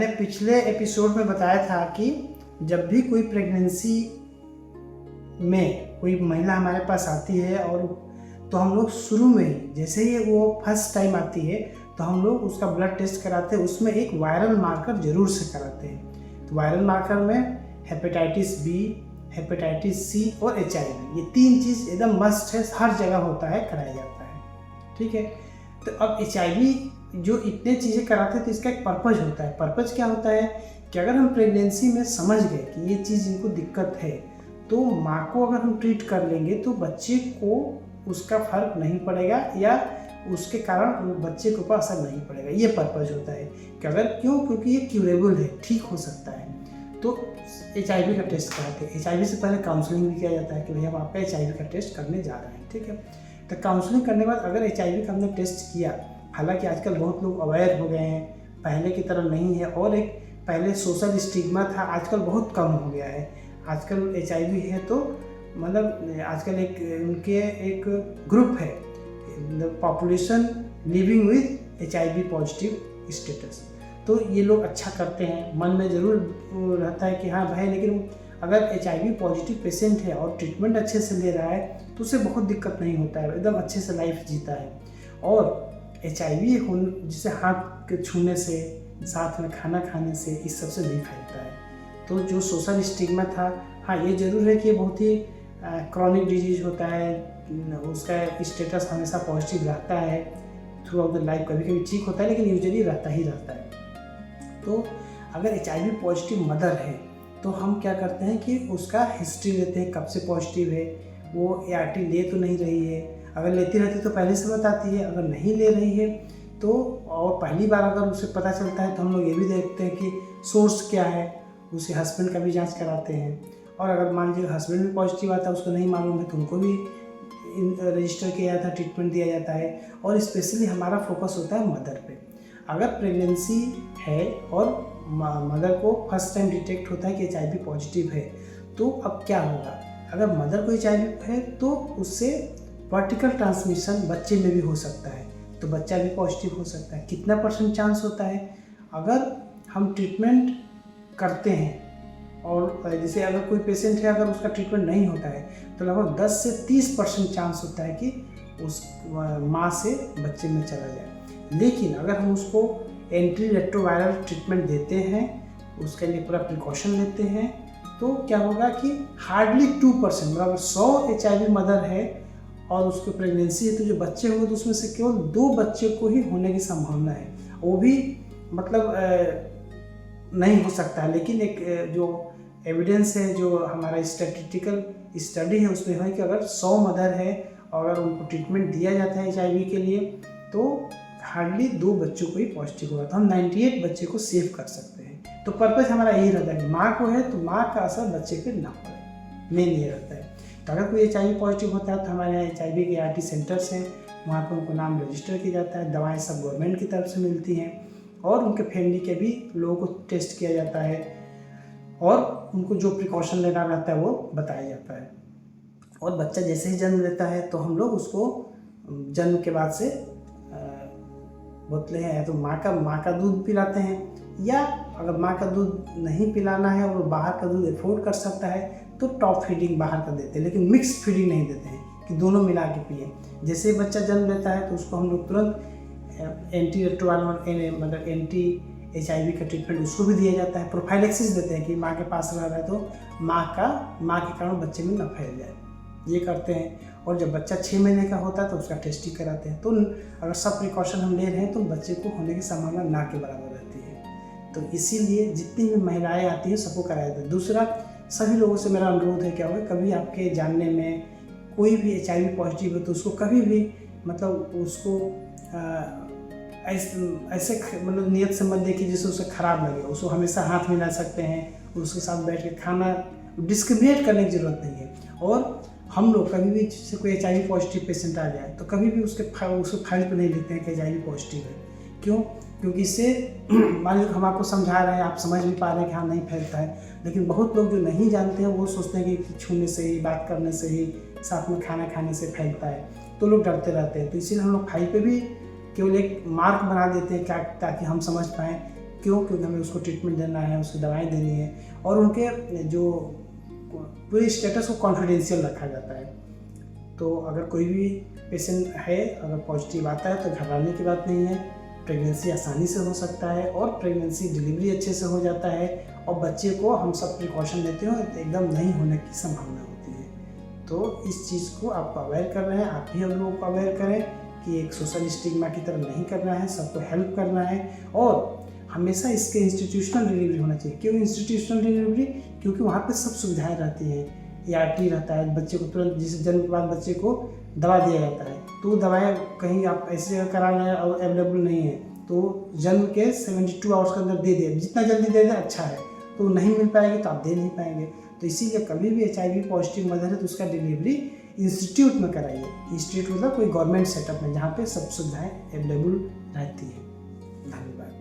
मैंने पिछले एपिसोड में बताया था कि जब भी कोई प्रेगनेंसी में कोई महिला हमारे पास आती है और तो हम लोग शुरू में ही जैसे ही वो फर्स्ट टाइम आती है तो हम लोग उसका ब्लड टेस्ट कराते हैं। उसमें एक वायरल मार्कर जरूर से कराते हैं। तो वायरल मार्कर में हेपेटाइटिस बी, हेपेटाइटिस सी और HIV, ये 3 चीज़ एकदम मस्ट है, हर जगह होता है, कराया जाता है। ठीक है। तो अब HIV जो इतने चीज़ें कराते हैं तो इसका एक पर्पज़ होता है। पर्पज़ क्या होता है कि अगर हम प्रेगनेंसी में समझ गए कि ये चीज़ इनको दिक्कत है तो माँ को अगर हम ट्रीट कर लेंगे तो बच्चे को उसका फर्क नहीं पड़ेगा या उसके कारण बच्चे के ऊपर असर नहीं पड़ेगा। ये पर्पज़ होता है कि अगर क्योंकि ये क्यूरेबल है, ठीक हो सकता है। तो HIV का टेस्ट कराते हैं। HIV से पहले काउंसलिंग भी किया जाता है कि भैया हम आपका HIV का टेस्ट करने जा रहे हैं। ठीक है। तो काउंसलिंग करने के बाद अगर HIV का हमने टेस्ट किया, हालांकि आजकल बहुत लोग अवेयर हो गए हैं, पहले की तरह नहीं है, और एक पहले सोशल स्टिग्मा था, आजकल बहुत कम हो गया है। आजकल HIV है तो मतलब आजकल एक ग्रुप है, population living with HIV positive status. तो ये लोग अच्छा करते हैं, मन में ज़रूर रहता है कि हाँ भाई, लेकिन अगर HIV पॉजिटिव पेशेंट है और ट्रीटमेंट अच्छे से ले रहा है तो उसे बहुत दिक्कत नहीं होता है, एकदम अच्छे से लाइफ जीता है। और HIV जिसे हाथ के छूने से, साथ में खाना खाने से, इस सबसे नहीं फैलता है। तो जो सोशल स्टिग्मा था, हाँ ये ज़रूर है कि ये बहुत ही क्रॉनिक डिजीज होता है, उसका स्टेटस हमेशा पॉजिटिव रहता है थ्रू आउट द लाइफ। कभी कभी ठीक होता है लेकिन यूजुअली रहता ही रहता है। तो अगर HIV पॉजिटिव मदर है तो हम क्या करते हैं कि उसका हिस्ट्री लेते हैं, कब से पॉजिटिव है, वो ART ले तो नहीं रही है। अगर लेती रहती तो पहले से बताती है, अगर नहीं ले रही है तो, और पहली बार अगर उसे पता चलता है तो हम लोग ये भी देखते हैं कि सोर्स क्या है, उसे हस्बैंड का भी जांच कराते हैं। और अगर मान लीजिए हस्बैंड भी पॉजिटिव आता है, उसको नहीं मालूम है तो उनको भी रजिस्टर किया जाता है, ट्रीटमेंट दिया जाता है। और स्पेशली हमारा फोकस होता है मदर पे। अगर प्रेगनेंसी है और मदर को फर्स्ट टाइम डिटेक्ट होता है कि HIV पॉजिटिव है तो अब क्या होगा। अगर मदर को HIV है तो उससे वर्टिकल ट्रांसमिशन बच्चे में भी हो सकता है, तो बच्चा भी पॉजिटिव हो सकता है। कितना % चांस होता है, अगर हम ट्रीटमेंट करते हैं और जैसे अगर कोई पेशेंट है, अगर उसका ट्रीटमेंट नहीं होता है तो लगभग 10 से 30% चांस होता है कि उस माँ से बच्चे में चला जाए। लेकिन अगर हम उसको एंटी रेट्रोवायरल ट्रीटमेंट देते हैं, उसके लिए पूरा प्रिकॉशन लेते हैं, तो क्या होगा कि हार्डली 2%, मतलब 100 HIV मदर है और उसको प्रेगनेंसी है तो जो बच्चे होंगे तो उसमें से केवल 2 बच्चे को ही होने की संभावना है। वो भी मतलब नहीं हो सकता है, लेकिन एक जो एविडेंस है, जो हमारा स्टैटिस्टिकल स्टडी है, उसमें है कि अगर 100 मदर है और अगर उनको ट्रीटमेंट दिया जाता है HIV के लिए तो हार्डली 2 बच्चों को ही पॉजिटिव होगा, तो हम 98 बच्चे को सेव कर सकते हैं। तो पर्पज़ हमारा यही रहता है कि माँ को है तो माँ का असर बच्चे पे ना पड़े, मेन ये रहता है। तो अगर कोई HIV पॉजिटिव होता है तो हमारे यहाँ HIV के ART सेंटर्स हैं, वहाँ पर उनको नाम रजिस्टर किया जाता है, दवाएँ सब गवर्नमेंट की तरफ से मिलती हैं और उनके फैमिली के भी लोगों को टेस्ट किया जाता है और उनको जो प्रिकॉशन लेना रहता है वो बताया जाता है। और बच्चा जैसे ही जन्म लेता है तो हम लोग उसको जन्म के बाद से बोतले हैं तो माँ का दूध पिलाते हैं, या अगर माँ का दूध नहीं पिलाना है और बाहर का दूध अफोर्ड कर सकता है तो टॉप फीडिंग बाहर का देते हैं, लेकिन मिक्स फीडिंग नहीं देते हैं कि दोनों मिला के पिए। जैसे ही बच्चा जन्म लेता है तो उसको हम लोग तुरंत एंटी रेट्रोवायरल मतलब एंटी HIV का ट्रीटमेंट उसको भी दिया जाता है। प्रोफाइलेक्सिस देते हैं कि माँ के पास रह रहा है तो माँ के कारण बच्चे में न फैल जाए, ये करते हैं। और जब बच्चा 6 महीने का होता है तो उसका टेस्टिंग कराते हैं। तो अगर सब प्रिकॉशन हम ले रहे हैं तो बच्चे को होने की संभावना ना के बराबर रहती है। तो इसीलिए जितनी भी महिलाएं आती हैं सबको कराया जाता है। दूसरा, सभी लोगों से मेरा अनुरोध है, क्या होगा, कभी आपके जानने में कोई भी HIV पॉजिटिव है तो उसको कभी भी मतलब उसको ऐसे मतलब नियत से मत देखिए जिससे उसे ख़राब लगे। उसको हमेशा हाथ मिला सकते हैं, उसके साथ बैठ के खाना, डिस्क्रिमिनेट करने की ज़रूरत नहीं है। और हम लोग कभी भी जैसे कोई HIV पॉजिटिव पेशेंट आ जाए तो कभी भी उसके फाइल पर नहीं लिखते हैं कि HIV पॉजिटिव है। क्यों? क्योंकि इससे मान लीजिए हम आपको समझा रहे हैं, आप समझ भी पा रहे हैं कि हाँ नहीं फैलता है, लेकिन बहुत लोग जो नहीं जानते हैं वो सोचते हैं कि छूने से ही, बात करने से ही, साथ में खाना खाने से फैलता है, तो लोग डरते रहते हैं। तो इसीलिए हम लोग फाइल पे भी केवल एक मार्क बना देते हैं क्या, ताकि हम समझ पाएँ क्यों? क्योंकि हमें उसको ट्रीटमेंट देना है, उसको दवाएं देनी है और उनके जो पूरे स्टेटस को कॉन्फिडेंशियल रखा जाता है। तो अगर कोई भी पेशेंट है, अगर पॉजिटिव आता है तो घबराने की बात नहीं है। प्रेगनेंसी आसानी से हो सकता है और प्रेगनेंसी डिलीवरी अच्छे से हो जाता है और बच्चे को हम सब प्रिकॉशन लेते हो तो एकदम नहीं होने की संभावना होती है। तो इस चीज़ को आप अवेयर कर रहे हैं, आप भी हम लोगों को अवेयर करें कि एक सोशल स्टिग्मा की तरह नहीं करना है, सबको हेल्प करना है और हमेशा इसके इंस्टीट्यूशनल डिलीवरी होना चाहिए। क्यों इंस्टीट्यूशनल डिलीवरी? क्योंकि वहाँ पे सब सुविधाएं रहती हैं। ART रहता है, बच्चे को तुरंत जिसे जन्म के बाद बच्चे को दवा दिया जाता है, तो दवाएं कहीं आप ऐसे जगह करा रहे हैं और अवेलेबल नहीं है तो जन्म के 72 आवर्स के अंदर दे दिए, जितना जल्दी दे दें अच्छा है। तो नहीं मिल पाएगी तो आप दे नहीं पाएंगे। तो इसीलिए कभी भी HIV पॉजिटिव मदर है तो उसका डिलीवरी इंस्टीट्यूट में कराइए। इंस्टीट्यूट मतलब कोई गवर्नमेंट सेटअप में जहाँ पे सब सुविधाएं अवेलेबल रहती हैं। धन्यवाद।